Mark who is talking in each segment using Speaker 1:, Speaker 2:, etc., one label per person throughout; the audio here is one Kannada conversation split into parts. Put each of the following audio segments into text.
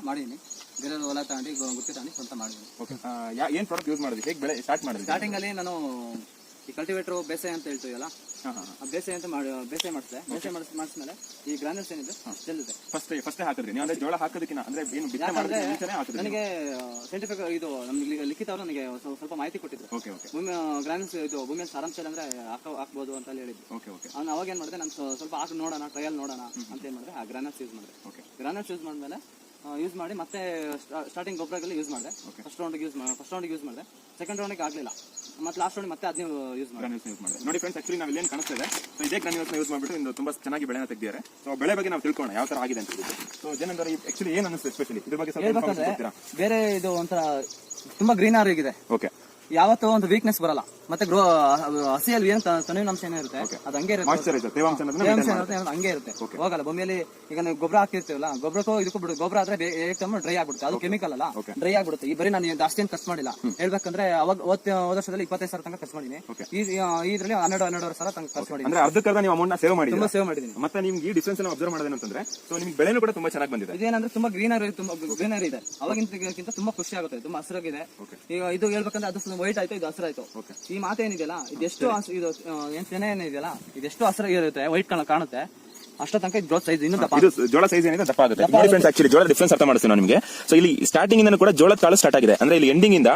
Speaker 1: ಮಾಡಿದೀನಿ. ಬೇರೆ ಹೊಲ ತಗೊಂಡು ಗುತ್ತಿ ತಗೊಂಡು ಸ್ವಂತ ಮಾಡಿದೀನಿ.
Speaker 2: ಓಕೆ, ಏನ್ ಪ್ರಾಡಕ್ಟ್ ಯೂಸ್ ಮಾಡಿದ್ರಿ? ಹೇಗೆ ಬೆಳೆ ಸ್ಟಾರ್ಟ್ ಮಾಡಿದ್ರಿ?
Speaker 1: ಸ್ಟಾರ್ಟಿಂಗ್ ಅಲ್ಲಿ ನಾನು ಈ ಕಲ್ಟಿವೇಟರ್ ಬೇಸಾಯ ಅಂತ ಹೇಳ್ತೀವಲ್ಲ, ಬೇಸಾಯ ಅಂತ ಬೇಸಾಯ ಮಾಡಿಸಿದೆ. ಬೇಸಾಯ ಮಾಡಿದ್ಮೇಲೆ ಈ ಗ್ರಾನ್ಯೂಲ್ಸ್ ಏನಿದೆ ಚೆಲ್ಲಿದೆ.
Speaker 2: ಫಸ್ಟ್ ಹಾಕಿದ್ರಿ ನೀವು? ಅಂದ್ರೆ ಜೋಳ ಹಾಕೋದಕ್ಕಿಂತ ಅಂದ್ರೆ ಏನು ಬಿತ್ತನೆ ಮಾಡಿದ್ರೆ
Speaker 1: ನನಗೆ ಸೈಂಟಿಫಿಕ್ ಇದು ನಮ್ಗೆ ಲಿಖಿತ ಅವರು ನನಗೆ ಸ್ವಲ್ಪ ಮಾಹಿತಿ ಕೊಟ್ಟಿದ್ರು.
Speaker 2: Okay okay.
Speaker 1: ಭೂಮಿ ಗ್ರಾನ್ಯೂಲ್ಸ್ ಇದು ಭೂಮಿಯಲ್ಲಿ ಸಾರಾಂಶ ಅಂದ್ರೆ ಹಾಕ್ಬೋದು ಅಂತ ಹೇಳಿದ್ರು.
Speaker 2: Okay okay.
Speaker 1: ನಾನು ಅವಾಗ ಏನ್ ಮಾಡಿದೆ, ನಾನು ಸ್ವಲ್ಪ ಹಾಕಿ ನೋಡೋಣ, ಟ್ರಯಲ್ ನೋಡೋಣ ಅಂತ ಏನ್ ಮಾಡಿದೆ, ಆ ಗ್ರಾನ್ಯೂಲ್ಸ್ ಯೂಸ್ ಮಾಡಿದೆ.
Speaker 2: ಓಕೆ.
Speaker 1: ಗ್ರಾನ್ಯೂಲ್ಸ್ ಯೂಸ್ ಮಾಡಿದ್ಮೇಲೆ ಯೂಸ್ ಮಾಡಿ ಮತ್ತೆ ಸ್ಟಾರ್ಟಿಂಗ್ ಗೊಬ್ಬರಗಳಲ್ಲಿ ಯೂಸ್ ಮಾಡಿದೆ. ಫಸ್ಟ್ ರೌಂಡ್ ಯೂಸ್ ಮಾಡಿದೆ. ಸೆಕೆಂಡ್ ರೌಂಡ್ಗೆ ಆಗಲಿಲ್ಲ, ಮತ್ತೆ ಲಾಸ್ಟ್ ರೌಂಡ್ ಮತ್ತೆ ಅದನ್ನ ಯೂಸ್ ಮಾಡಿದೆ.
Speaker 2: ನೋಡಿ ಫ್ರೆಂಡ್ಸ್, ಆಕ್ಚುಲಿ ನಾವು ಇಲ್ಲಿ ಕಾಣಿಸ್ತಾ ಇದೆ. ಸೊ ಇದೇ ಗ್ರಾನ್ಯೂಲ್ಸ್ ಯೂಸ್ ಮಾಡಿಬಿಟ್ಟು ಇಂದು ತುಂಬಾ ಚೆನ್ನಾಗಿ ಬೆಳೆನ ತೆಗೆದಿದ್ದಾರೆ. ಸೊ ಬೆಳೆ ಬಗ್ಗೆ ನಾವು ತಿಳ್ಕೊಳ್ಳೋಣ ಯಾವ ತರ ಆಗಿದೆ ಅಂತ ಹೇಳಿದ್ರೆ. ಸೊ ಜೇನಂದ್ರೆ ಆಕ್ಚುಲಿ ಏನ್ ಅನಿಸುತ್ತೆ ಸ್ಪೆಷಲಿ ಇದ್ರ ಬಗ್ಗೆ ಸ್ವಲ್ಪ ಹೇಳ್ತೀರಾ?
Speaker 1: ಬೇರೆ ಇದು ಒಂಥರ ತುಂಬಾ ಗ್ರೀನ್ ಆಗಿದೆ.
Speaker 2: ಓಕೆ.
Speaker 1: ಯಾವತ್ತೂ ಒಂದು ವೀಕ್ನೆಸ್ ಬರಲ್ಲ. ಮತ್ತೆ ಹಸಿಯಲ್ಲಿ ಏನ್ ತನುವಿನಾಂಶ ಏನೋ ಇರುತ್ತೆ ಅದು ಹಂಗೆ ಇರುತ್ತೆ,
Speaker 2: ತೇವಾಂಶ
Speaker 1: ಹಂಗೆ ಇರುತ್ತೆ, ಹೋಗಲ್ಲ. ಭೂಮಿಯಲ್ಲಿ ಈಗ ನೀವು ಗೊಬ್ಬರ ಹಾಕಿರ್ತೀವಲ್ಲ, ಗೊಬ್ಬರಕ್ಕೂ ಇದಕ್ಕೂ ಬಿಡು, ಗೊಬ್ಬರ ಆದ್ರೆ ಡ್ರೈ ಆಗ್ಬಿಡುತ್ತೆ. ಅದು ಕೆಮಿಕಲ್ ಅಲ್ಲ, ಡ್ರೈ ಆಗ್ಬಿಡುತ್ತೆ. ಈ ಬರೀ ನಾನು ಜಾಸ್ತಿ ಏನು ಖರ್ಚು ಮಾಡಿಲ್ಲ. ಹೇಳ್ಬೇಕಂದ್ರೆ ಅವಾಗ ಹೋದ ವರ್ಷದಲ್ಲಿ 25,000 ತನಕ ಖರ್ಚು ಮಾಡಿದ್ದೀನಿ. ಇದ್ರಲ್ಲಿ 12,000 ತನಕ ಖರ್ಚು ಮಾಡಿ
Speaker 2: ಅಂದ್ರೆ ಅರ್ಧಕ್ಕರ್ಧ ನೀವು ಅಮೌಂಟ್ ಸೇವ್ ಮಾಡಿ
Speaker 1: ತುಂಬಾ ಸೇವ್ ಮಾಡಿದ್ದೀನಿ.
Speaker 2: ಮತ್ತೆ ನಿಮ್ಗೆ ಈ ಡಿಫ್ರೆನ್ಸ್ ಎಲ್ಲ ಅಬ್ಸರ್ವ್ ಮಾಡೋದೇನು ಅಂತಂದ್ರೆ, ಸೊ ನಿಮ್ಗೆ ಬೆಳೆನೂ ಕೂಡ ತುಂಬಾ ಚೆನ್ನಾಗಿ ಬಂದಿದೆ.
Speaker 1: ಇದೇನಂದ್ರೆ ತುಂಬಾ ಗ್ರೀನರಿ ಇದೆ. ಅವಾಗಿಂತ ತುಂಬಾ ಖುಷಿ ಆಗುತ್ತೆ, ತುಂಬಾ ಹಸಿರಾಗಿದೆ. ಈಗ ಇದು ಹೇಳ್ಬೇಕಂದ್ರೆ ಅದು ವೈಟ್ ಆಯ್ತು, ಇದು ಹಸಿರಾಯ್ತು. ಈ ಮಾತೇನಿದೆಯಲ್ಲ, ಇದೆಷ್ಟು ಇದು ಏನ್ ತೆನೆ ಏನಿದೆಯಲ್ಲ, ಇದೆಷ್ಟು ಹಸಿರಾಗಿರುತ್ತೆ, ವೈಟ್ ಕಾಣುತ್ತೆ, ಅಷ್ಟ ತನಕ ಗ್ರೋತ್ ಸೈಜ್ ಇನ್ನು ದಪ್ಪ.
Speaker 2: ಇದು ಜೋಳ ಸೈಜ್ ಏನಿದೆ ದಪ್ಪ ಆಗುತ್ತೆ. ಫ್ರೆಂಡ್ಸ್, ಆಕ್ಚುಲಿ ಜೋಳ ಡಿಫ್ರೆನ್ಸ್ ಅರ್ಥ ಮಾಡಿಸ್ತೀನಿ ನಾನು ನಿಮಗೆ. ಸೊ ಇಲ್ಲಿ ಸ್ಟಾರ್ಟಿಂಗ್ ಇಂದ ಕೂಡ ಜೋಳದ ಕಾಳು ಸ್ಟಾರ್ಟ್ ಆಗಿದೆ. ಅಂದ್ರೆ ಇಲ್ಲಿ ಎಂಡಿಂಗ್ ಇಂದ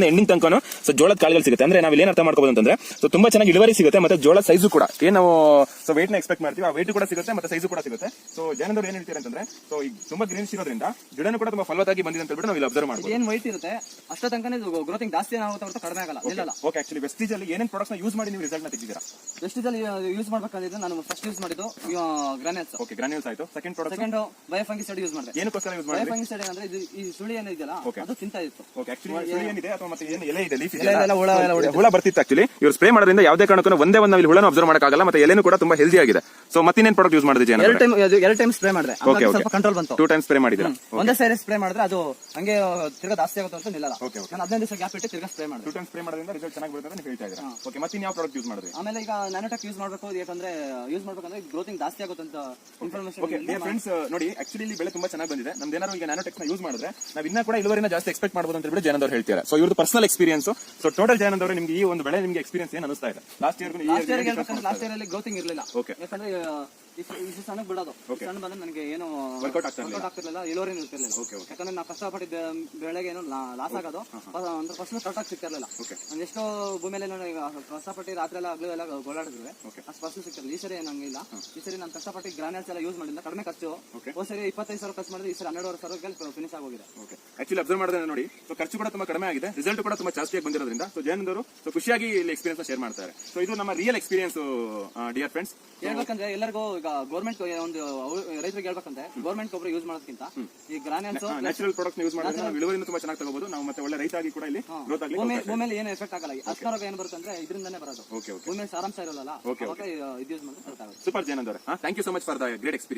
Speaker 2: ಎಂಡಿಂಗ್ ತನಕ ಸೊ ಜೋಳದ ಕಾಳುಗಳು ಸಿಗುತ್ತೆ. ಅಂದ್ರೆ ನಾವು ಏನ್ ಅರ್ಥ ಮಾಡ್ಕೋಬಹುದು ಅಂತಂದ್ರೆ, ಸೊ ತುಂಬಾ ಚೆನ್ನಾಗಿ ಇಳುವರಿ ಸಿಗುತ್ತೆ. ಮತ್ತೆ ಜೋಳ ಸೈಜು ಕೂಡ ಏನ್ ನಾವು ಸೊ ವೇಟ್ ನ ಎಕ್ಸ್ಪೆಕ್ಟ್ ಮಾಡ್ತೀವಿ, ಆ ವೇಟ್ ಕೂಡ ಸಿಗುತ್ತೆ, ಮತ್ತೆ ಸೈಜು ಕೂಡ ಸಿಗುತ್ತೆ. ಸೊ ಜನರು ಏನ್ ಹೇಳ್ತಾರೆ ಅಂತಂದ್ರೆ, ಸೊ ಈಗ ತುಂಬಾ ಗ್ರೀನ್ಸ್ ಇರೋದ್ರಿಂದ ಗಿಡನೂ ಕೂಡ ತುಂಬಾ ಫಲವತ್ತಾಗಿ ಬಂದಿದೆ ಅಂತ ಹೇಳ್ಬಿಟ್ಟು ನಾವು ಇಲ್ಲಿ ಅಬ್ಸರ್ವ್ ಮಾಡ್ತೀವಿ.
Speaker 1: ಏನ್ ವೈಟ್ ಇರುತ್ತೆ ಅಷ್ಟ ತನಕ ಗ್ರೋತಿಂಗ್ ಜಾಸ್ತಿ ಆಗುತ್ತೆ, ಕಡಿಮೆ ಆಗಲ್ಲ.
Speaker 2: ಓಕೆ. ಆಕ್ಚುಲಿ ವೆಸ್ಟೀಜ್ ಅಲ್ಲಿ ಏನೇನ್ ಪ್ರಾಡಕ್ಟ್ಸ್ ಯೂಸ್ ಮಾಡಿ ನೀವು ರಿಸಲ್ಟ್ ನ ತೆಗೆದಿದ್ದೀರಾ?
Speaker 1: ವೆಸ್ಟೀಜ್ ಅಲ್ಲಿ ಯೂಸ್ ಮಾಡ್ಬೇಕಾದ್ರೆ ನಾನು ಫಸ್ಟ್ ಯೂಸ್ ಮಾಡಿದ್ದು ಗ್ರಾನ್ಯೂಲ್ಸ್.
Speaker 2: ಓಕೆ, ಗ್ರಾನ್ಯೂಲ್ಸ್ ಆಯ್ತು. ಸೆಕೆಂಡ್
Speaker 1: ಬಯೋಫಂಗಿಸೈಡ್ ಯೂಸ್ ಮಾಡಿದೆ.
Speaker 2: ಏನಕ್ಕೋಸ್ಕರ ಯೂಸ್ ಮಾಡಿದೆ?
Speaker 1: ಬಯೋಫಂಗಿಸೈಡ್ ಅಂದ್ರೆ ಇದು ಈ ಸುಳಿ ಏನಿದೆಯಲ್ಲ ಅದು ತಿಂತಾ ಇತ್ತು.
Speaker 2: ಓಕೆ. ಆಕ್ಚುಲಿ ಸುಳಿ ಏನಿದೆ ಅಥವಾ ಮತ್ತೆ ಏನು ಎಲೆ ಇದೆ, ಲೀಫ್ ಇದೆ, ಹುಳ ಬರ್ತಿತ್ತು. ಆಕ್ಚುಲಿ ಇವರು ಸ್ಪ್ರೇ ಮಾಡೋದ್ರಿಂದ ಯಾವುದೇ ಕಾರಣಕ್ಕೂ ಒಂದೇ ಒಂದು ನಾವು ಹುಳನ ಅಬ್ಸರ್ವ್ ಮಾಡಕ್ಕಾಗಲ್ಲ. ಮತ್ತೆ ಎಲೆನೂ ಕೂಡ ತುಂಬಾ ಹೆಲ್ದಿ ಆಗಿದೆ. ಸೊ ಮತ್ತಿನ್ನೇನ್ ಪ್ರಾಡಕ್ಟ್ ಯೂಸ್ ಮಾಡಿದೆ?
Speaker 1: ಎರಡು ಟೈಮ್ ಸ್ಪ್ರೇ ಮಾಡಿದೆ, ಸ್ವಲ್ಪ ಕಂಟ್ರೋಲ್ ಬಂತು.
Speaker 2: 2 ಟೈಮ್ಸ್ ಸ್ಪ್ರೇ ಮಾಡಿದ್ರೆ
Speaker 1: ಒಂದೇ ಸಾರಿ ಸ್ಪ್ರೇ ಮಾಡಿದ್ರೆ ಅದು ಹಂಗೆ ತಿರ್ಗಾ ಜಾಸ್ತಿ ಆಗುತ್ತೆ ಅಂತ ನಿಲ್ಲಲ್ಲ. ನಾನು 15 ದಿವಸ ಗ್ಯಾಪ್ ಇಟ್ಟು ತಿರ್ಗಾ ಸ್ಪ್ರೇ ಮಾಡಿದೆ.
Speaker 2: 2 ಟೈಮ್ಸ್ ಸ್ಪ್ರೇ ಮಾಡೋದ್ರಿಂದ ರಿಸಲ್ಟ್ ಚೆನ್ನಾಗಿ ಬರುತ್ತೆ ಅಂತ ಹೇಳ್ತಾ ಇದ್ದೀರಾ. ಓಕೆ. ಮತ್ತೆ ಯಾವ ಪ್ರಾಡಕ್ಟ್ ಯೂಸ್ ಮಾಡಿದ್ರಿ?
Speaker 1: ಆಮೇಲೆ ಈಗ ನ್ಯಾನೋಟೆಕ್ ಯೂಸ್ ಮಾಡಬೇಕು. ಯಾಕಂದ್ರೆ ಯೂಸ್ ಮಾಡ್ಬೇಕಂದ್ರೆ ಗ್ರೋತಿಂಗ್ ಜಾಸ್ತಿ ಆಗುತ್ತೆ ಅಂತ ಇನ್ಫಾರ್ಮೇಶನ್.
Speaker 2: ಓಕೆ ಫ್ರೆಂಡ್ಸ್, ನೋಡಿ ಆಕ್ಚುಲಿ ಇಲ್ಲಿ ಬೆಳೆ ತುಂಬಾ ಚೆನ್ನಾಗಿ ಬಂದಿದೆ. ನಮ್ದು ಏನಾದ್ರು ಈಗ ನ್ಯಾನೋಟೆಕ್ ನ ಯೂಸ್ ಮಾಡಿದ್ರೆ ನಾವು ಇನ್ನೂ ಕೂಡ ಇಳುವರಿನ ಜಾಸ್ತಿ ಎಕ್ಸ್ಪೆಕ್ಟ್ ಮಾಡಬಹುದು ಅಂತ ಹೇಳ್ಬಿಟ್ಟು ಜಯನಂದ್ ಅವರು ಹೇಳ್ತಾರೆ. ಸೊ ಇವ್ರದ್ದು personal experience. So total Jayanand ಅವರು ನಿಮ್ಗೆ ಈ ಒಂದು ಬೆಳೆ ನಿಮ್ಗೆ ಎಕ್ಸ್ಪೀರಿಯನ್ಸ್ ಏನ್ ಅನಿಸ್ತಾ ಇದೆ? ಲಾಸ್ಟ್ ಇಯರ್
Speaker 1: ಅಲ್ಲಿ ಗ್ರೋತಿಂಗ್ ಇರಲಿಲ್ಲ. ಯಾಕಂದ್ರೆ ಇಷ್ಟು ಸಣ್ಣಗೆ ಬಿಡೋದು, ಸಣ್ಣ ಬಂದ್ರೆ ನನಗೆ ಏನು ವರ್ಕೌಟ್ ಆಗ್ತಿರ್ಲಿಲ್ಲ, ಇಳುವರಿ ಇರ್ತಿರ್ಲಿಲ್ಲ. ಯಾಕಂದ್ರೆ ನಾವು ಕಷ್ಟಪಟ್ಟಿದ್ದ ಬೆಳೆಗೆ ಏನು ಲಾಸ್ ಆಗೋದು ಅಂದ್ರೆ ಫಸ್ಟ್ ಕರೆಕ್ಟಾಗಿ ಸಿಕ್ತಿರ್ಲಿಲ್ಲ. ನಾನು ಎಷ್ಟೋ ಭೂಮಿಯಲ್ಲಿ ಕಷ್ಟಪಟ್ಟು ರಾತ್ರಿ ಎಲ್ಲ ಹಗಲು ಎಲ್ಲ ಓಡಾಡಿದ್ವಿ, ಅಷ್ಟು ಫಸ್ಟ್ ಸಿಕ್ತಿರಲಿಲ್ಲ. ಈ ಸರಿ ನಂಗಿಲ್ಲ. ಈ ಸರಿ ನಾನು ಕಷ್ಟಪಟ್ಟು ಗ್ರಾನ್ಯೂಲ್ಸ್ ಎಲ್ಲ ಯೂಸ್ ಮಾಡಿದ್ರೆ ಕಡಿಮೆ ಖರ್ಚು. ಹೋದ ಸರಿ 25,000 ಖರ್ಚು ಮಾಡಿದ್ರೆ ಈ ಸರಿ 12,500 ಫಿನಿಶ್ ಆಗೋಗಿದೆ.
Speaker 2: ಆಕ್ಚುಲಿ ಅಬ್ಸರ್ವ್ ಮಾಡಿದ್ರೆ ನೋಡಿ, ಸೊ ಖರ್ಚು ಕೂಡ ತುಂಬಾ ಕಡಿಮೆ ಆಗಿದೆ, ರಿಸಲ್ಟ್ ಕೂಡ ತುಂಬಾ ಜಾಸ್ತಿಯಾಗಿ ಬಂದಿರೋದ್ರಿಂದ ಸೊ ಜಯನಂದ್ ಅವರು ಸೊ ಖುಷಿಯಾಗಿ ಇಲ್ಲಿ ಎಕ್ಸ್ಪೀರಿಯನ್ಸ್ ಶೇರ್ ಮಾಡ್ತಾರೆ. ಸೊ ಇದು ನಮ್ಮ ರಿಯಲ್ ಎಕ್ಸ್ಪೀರಿಯನ್ಸ್ ಡಿಯರ್ ಫ್ರೆಂಡ್ಸ್.
Speaker 1: ಹೇಳ್ಬೇಕಂದ್ರೆ ಎಲ್ಲರಿಗೂ ಈಗ ಗೌರ್ಮೆಂಟ್ ಒಂದು ರೈತರಿಗೆ ಹೇಳ್ಬೇಕಂದ್ರೆ ಗೌರ್ಮೆಂಟ್ ಗೊಬ್ಬರ ಯೂಸ್ ಮಾಡೋದಕ್ಕಿಂತ ಈ ಗ್ರಾನ್ಯೂಲ್ಸ್
Speaker 2: ನ್ಯಾಚುರಲ್ ಪ್ರಾಡಕ್ಟ್ ಯೂಸ್ ಮಾಡಿದ್ರೆ ನಾವು ಇಳುವರಿಯನ್ನು ತುಂಬಾ ಚೆನ್ನಾಗಿ ತಗೋಬಹುದು. ನಾವು ಮತ್ತೆ ಒಳ್ಳೆ ರೈತ ಆಗಿ ಕೂಡ ಇಲ್ಲಿ ಗ್ರೋತ್ ಆಗಲಿ.
Speaker 1: ಭೂಮಿಯಲ್ಲಿ ಏನು ಎಫೆಕ್ಟ್ ಆಗಲ್ಲ. ಅಸ್ಕರೋಗ ಏನು ಬರುತ್ತೆ ಅಂದ್ರೆ ಇದರಿಂದನೇ ಬರೋದು. ಭೂಮಿಯಲ್ಲಿ ಸಾರಾಂಶ ಇರಲ್ಲ, ಇದು ಯೂಸ್ ಮಾಡಿದ್ರೆ.
Speaker 2: ಸೂಪರ್ ಜಯನಂದ್ ಅವರೇ, thank you so much for the great experience.